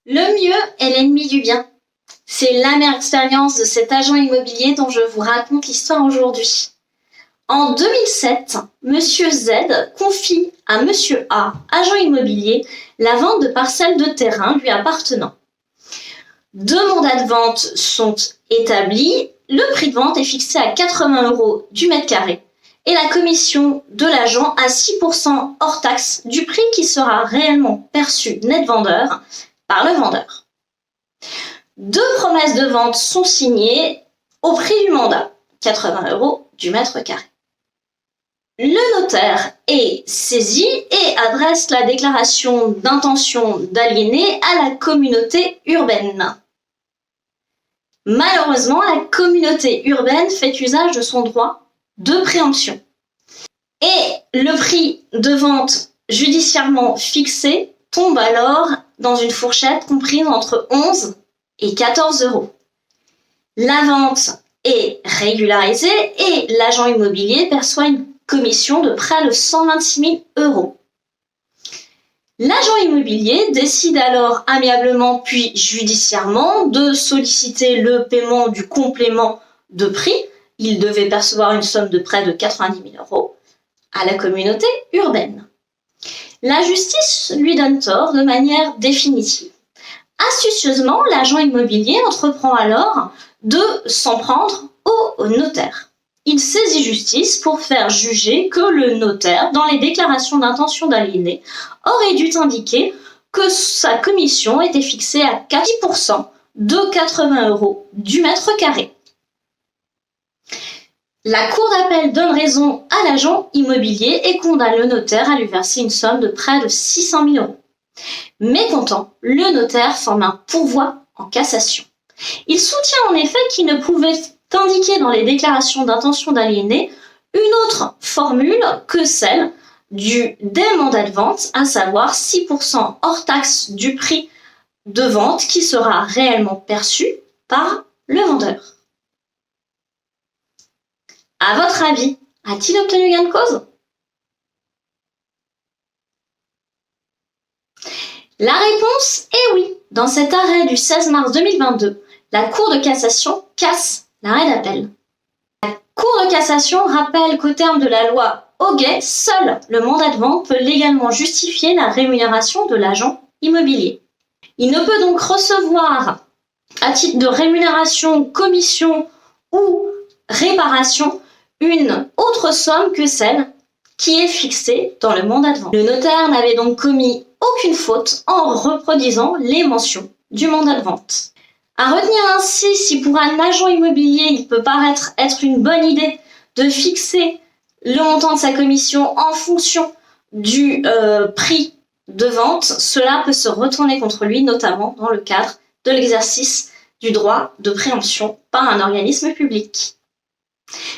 Le mieux est l'ennemi du bien. C'est l'amère expérience de cet agent immobilier dont je vous raconte l'histoire aujourd'hui. En 2007, Monsieur Z confie à Monsieur A, agent immobilier, la vente de parcelles de terrain lui appartenant. 2 mandats de vente sont établis, le prix de vente est fixé à 80 € du mètre carré et la commission de l'agent à 6% hors taxe du prix qui sera réellement perçu net vendeur par le vendeur. 2 promesses de vente sont signées au prix du mandat, 80 € du mètre carré. Le notaire est saisi et adresse la déclaration d'intention d'aliéner à la communauté urbaine. Malheureusement, la communauté urbaine fait usage de son droit de préemption. Et le prix de vente judiciairement fixé tombe alors dans une fourchette comprise entre 11 et 14 €. La vente est régularisée et l'agent immobilier perçoit une commission de près de 126 000 €. L'agent immobilier décide alors amiablement puis judiciairement de solliciter le paiement du complément de prix. Il devait percevoir une somme de près de 90 000 € à la communauté urbaine. La justice lui donne tort de manière définitive. Astucieusement, l'agent immobilier entreprend alors de s'en prendre au notaire. Il saisit justice pour faire juger que le notaire, dans les déclarations d'intention d'aliéner, aurait dû indiquer que sa commission était fixée à 10% de 80 € du mètre carré. La cour d'appel donne raison à l'agent immobilier et condamne le notaire à lui verser une somme de près de 600 000 €. Mécontent, le notaire forme un pourvoi en cassation. Il soutient en effet qu'il ne pouvait indiquer dans les déclarations d'intention d'aliéner une autre formule que celle des mandats de vente, à savoir 6% hors taxe du prix de vente qui sera réellement perçu par le vendeur. À votre avis, a-t-il obtenu gain de cause ? La réponse est oui. Dans cet arrêt du 16 mars 2022, la Cour de cassation casse l'arrêt d'appel. La Cour de cassation rappelle qu'au terme de la loi Hoguet, seul le mandat de vente peut légalement justifier la rémunération de l'agent immobilier. Il ne peut donc recevoir, à titre de rémunération, commission ou réparation, une autre somme que celle qui est fixée dans le mandat de vente. Le notaire n'avait donc commis aucune faute en reproduisant les mentions du mandat de vente. À retenir ainsi, si pour un agent immobilier, il peut paraître être une bonne idée de fixer le montant de sa commission en fonction du prix de vente, cela peut se retourner contre lui, notamment dans le cadre de l'exercice du droit de préemption par un organisme public.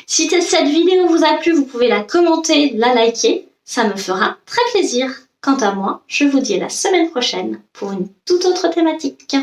Si cette vidéo vous a plu, vous pouvez la commenter, la liker, ça me fera très plaisir. Quant à moi, je vous dis à la semaine prochaine pour une toute autre thématique.